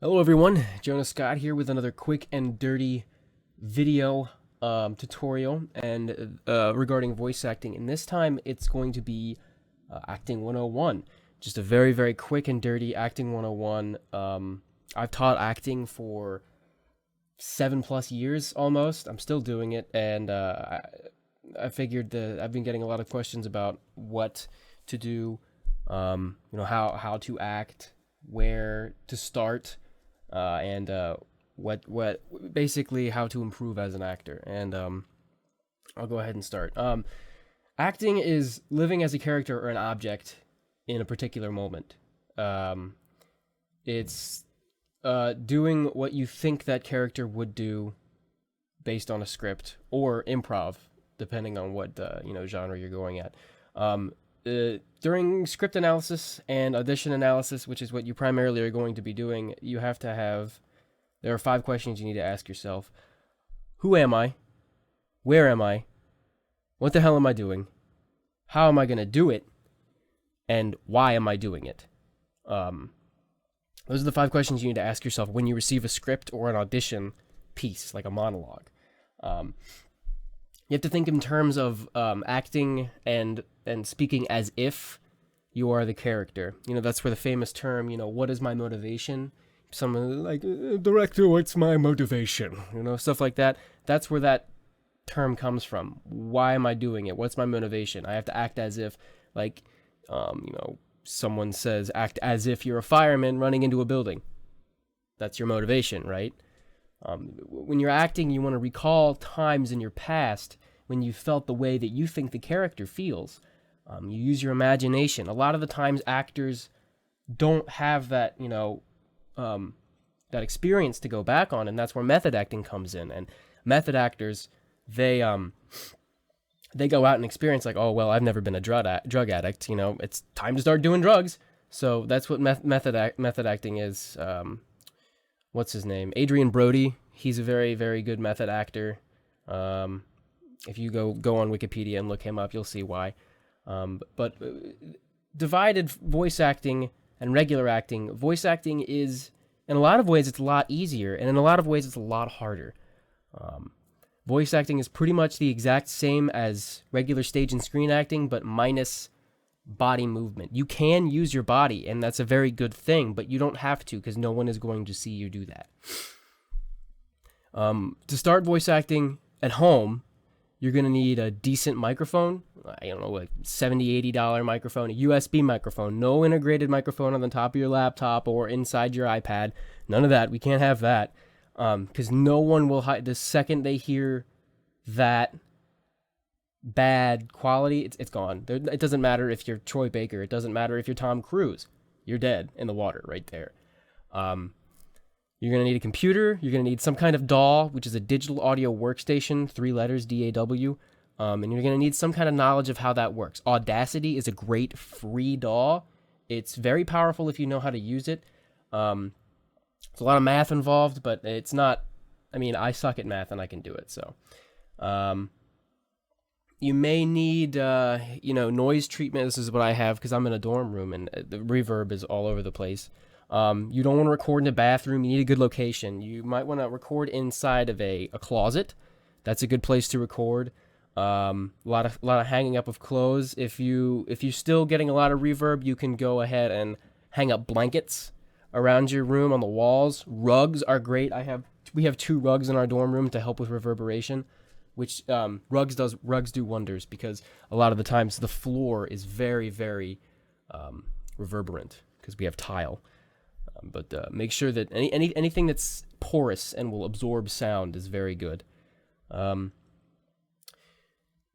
Hello everyone, Jonah Scott here with another quick and dirty video tutorial and regarding voice acting, and this time it's going to be acting 101. Just a very, very quick and dirty acting 101. I've taught acting for 7+ years almost. I'm still doing it, and I figured that I've been getting a lot of questions about what to do, how to act, where to start, and what basically how to improve as an actor. And I'll go ahead and start. Acting is living as a character or an object in a particular moment. It's doing what you think that character would do based on a script or improv, depending on what genre you're going at. During script analysis and audition analysis, which is what you primarily are going to be doing, there are 5 questions you need to ask yourself. Who am I? Where am I? What the hell am I doing? How am I going to do it? And why am I doing it? Those are the 5 questions you need to ask yourself when you receive a script or an audition piece, like a monologue. You have to think in terms of acting and speaking as if you are the character. That's where the famous term, what is my motivation? Someone like, director, what's my motivation? Stuff like that. That's where that term comes from. Why am I doing it? What's my motivation? I have to act as if, like, someone says, act as if you're a fireman running into a building. That's your motivation, right? When you're acting, you want to recall times in your past when you felt the way that you think the character feels. You use your imagination. A lot of the times, actors don't have that, that experience to go back on, and that's where method acting comes in. And method actors, they go out and experience, like, oh well, I've never been a drug addict. It's time to start doing drugs. So that's what method acting is. What's his name? Adrian Brody. He's a very, very good method actor. If you go on Wikipedia and look him up, you'll see why. But divided voice acting and regular acting, voice acting is, in a lot of ways, it's a lot easier, and in a lot of ways, it's a lot harder. Voice acting is pretty much the exact same as regular stage and screen acting, but minus body movement. You can use your body, and that's a very good thing, but you don't have to, because no one is going to see you do that. To start voice acting at home, you're going to need a decent microphone. I don't know, like $70, $80 microphone, a USB microphone, no integrated microphone on the top of your laptop or inside your iPad. None of that. We can't have that, because no one will hide. The second they hear that bad quality, it's gone. It doesn't matter if you're Troy Baker. It doesn't matter if you're Tom Cruise. You're dead in the water right there. You're going to need a computer. You're going to need some kind of DAW, which is a digital audio workstation, 3 letters, DAW. And you're going to need some kind of knowledge of how that works. Audacity is a great free DAW. It's very powerful if you know how to use it. There's a lot of math involved, but it's not... I suck at math and I can do it, so... You may need, noise treatment. This is what I have because I'm in a dorm room and the reverb is all over the place. You don't want to record in a bathroom. You need a good location. You might want to record inside of a closet. That's a good place to record. A lot of hanging up of clothes. If you're still getting a lot of reverb, you can go ahead and hang up blankets around your room on the walls. Rugs are great. We have 2 rugs in our dorm room to help with reverberation. Which rugs do wonders, because a lot of the times the floor is very, very reverberant because we have tile. But make sure that anything that's porous and will absorb sound is very good.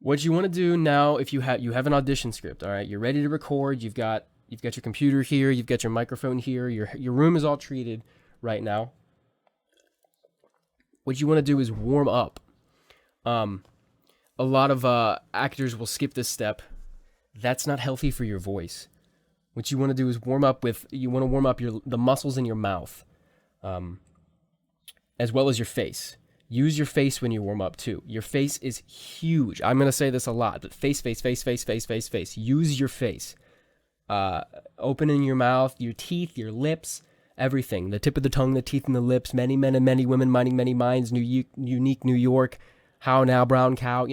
What you want to do now, if you have an audition script, all right, you're ready to record. You've got your computer here, you've got your microphone here, your room is all treated right now. What you want to do is warm up. A lot of actors will skip this step. That's not healthy for your voice. What you want to do is warm up the muscles in your mouth, as well as your face. Use your face when you warm up too. Your face is huge. I'm going to say this a lot, but face. Use your face. Opening your mouth, your teeth, your lips, everything. The tip of the tongue, the teeth and the lips, many men and many women, minding many minds, unique New York, how now, brown cow,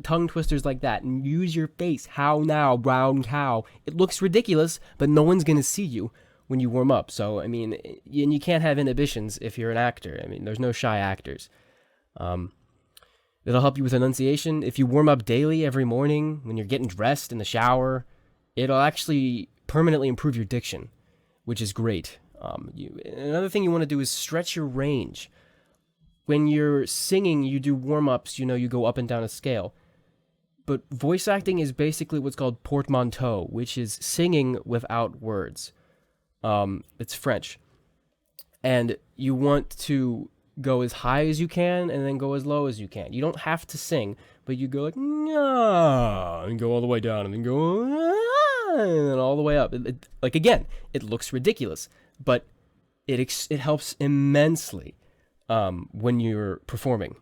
tongue twisters like that. And use your face, how now, brown cow. It looks ridiculous, but no one's going to see you when you warm up. So, I mean, and you can't have inhibitions if you're an actor. I mean, there's no shy actors. It'll help you with enunciation. If you warm up daily every morning when you're getting dressed in the shower, it'll actually permanently improve your diction, which is great. Another thing you want to do is stretch your range. When you're singing, you do warm-ups, you go up and down a scale. But voice acting is basically what's called portmanteau, which is singing without words. It's French. And you want to go as high as you can and then go as low as you can. You don't have to sing, but you go like, nah, and go all the way down and then go, ah, and then all the way up. Again, it looks ridiculous, but it helps immensely when you're performing.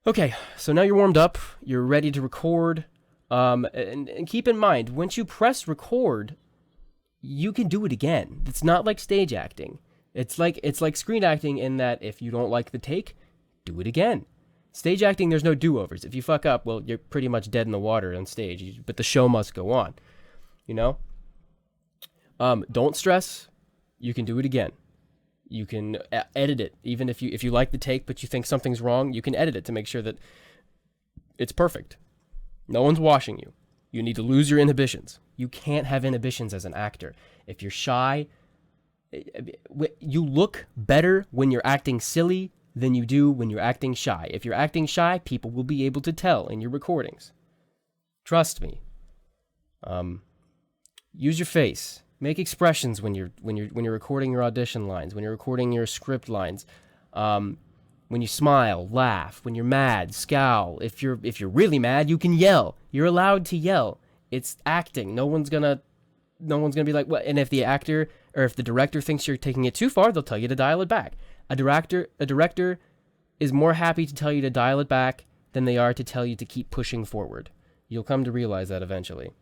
Okay, so now you're warmed up, you're ready to record, and keep in mind, once you press record, you can do it again. It's not like stage acting. It's like screen acting in that if you don't like the take, do it again. Stage acting, there's no do-overs. If you fuck up, well, you're pretty much dead in the water on stage, but the show must go on, Don't stress. You can do it again. You can edit it, even if you like the take, but you think something's wrong, you can edit it to make sure that it's perfect. No one's watching you. You need to lose your inhibitions. You can't have inhibitions as an actor. If you're shy, you look better when you're acting silly than you do when you're acting shy. If you're acting shy, people will be able to tell in your recordings. Trust me. Use your face. Make expressions when you're recording your audition lines, when you're recording your script lines. When you smile, laugh. When you're mad, scowl. If you're really mad, you can yell. You're allowed to yell. It's acting. No one's gonna be like, what? And if the actor or if the director thinks you're taking it too far, they'll tell you to dial it back. A director is more happy to tell you to dial it back than they are to tell you to keep pushing forward. You'll come to realize that eventually.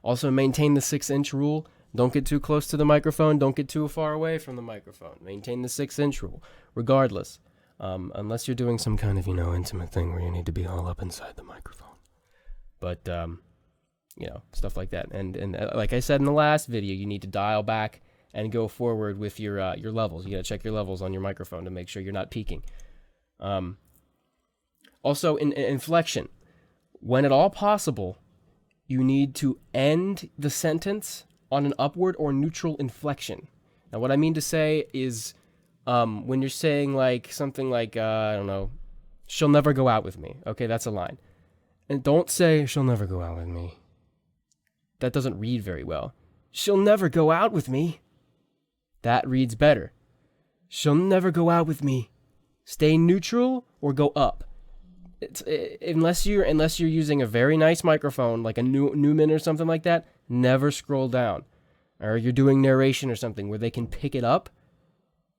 Also, maintain the 6-inch rule. Don't get too close to the microphone. Don't get too far away from the microphone. Maintain the 6-inch rule, regardless. Unless you're doing some kind of, intimate thing where you need to be all up inside the microphone. But, stuff like that. And like I said in the last video, you need to dial back and go forward with your levels. You got to check your levels on your microphone to make sure you're not peaking. Also, in inflection, when at all possible, you need to end the sentence on an upward or neutral inflection. Now, what I mean to say is when you're saying something like, I don't know, she'll never go out with me. Okay, that's a line. And don't say, she'll never go out with me. That doesn't read very well. She'll never go out with me. That reads better. She'll never go out with me. Stay neutral or go up. Unless you're using a very nice microphone like a Newman or something like that, never scroll down. Or you're doing narration or something where they can pick it up,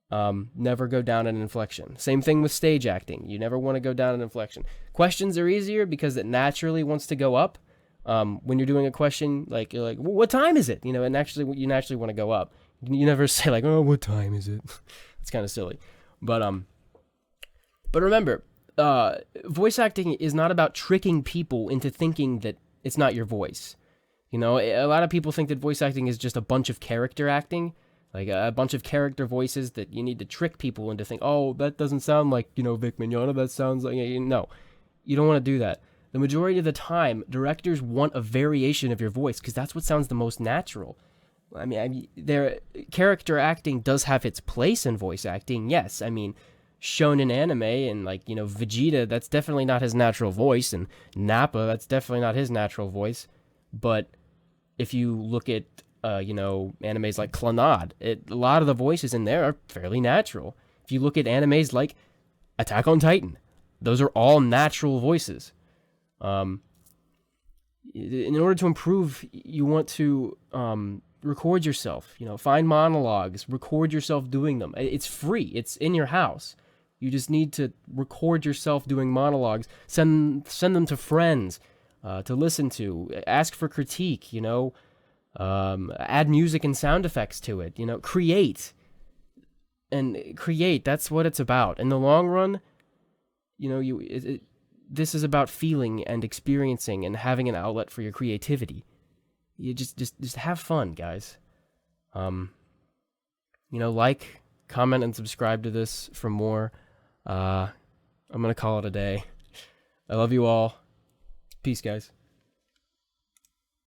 never go down an inflection. Same thing with stage acting. You never want to go down an inflection. Questions are easier because it naturally wants to go up. When you're doing a question, you're like, what time is it? And actually, you naturally want to go up. You never say oh, what time is it? It's kind of silly. But remember, voice acting is not about tricking people into thinking that it's not your voice. A lot of people think that voice acting is just a bunch of character acting, like a bunch of character voices that you need to trick people into think, oh, that doesn't sound like, Vic Mignogna, that sounds like, no, you don't want to do that. The majority of the time, directors want a variation of your voice because that's what sounds the most natural. I mean, their character acting does have its place in voice acting, yes. I mean, shonen anime and Vegeta, that's definitely not his natural voice, and Nappa, that's definitely not his natural voice. But if you look at animes like Clannad, a lot of the voices in there are fairly natural. If you look at animes like Attack on Titan, those are all natural voices. In order to improve, you want to record yourself. Find monologues, record yourself doing them. It's free. It's in your house. You just need to record yourself doing monologues. Send them to friends to listen to. Ask for critique. Add music and sound effects to it. Create. That's what it's about. In the long run, this is about feeling and experiencing and having an outlet for your creativity. You just have fun, guys. Like, comment, and subscribe to this for more. I'm gonna call it a day. I love you all. Peace, guys.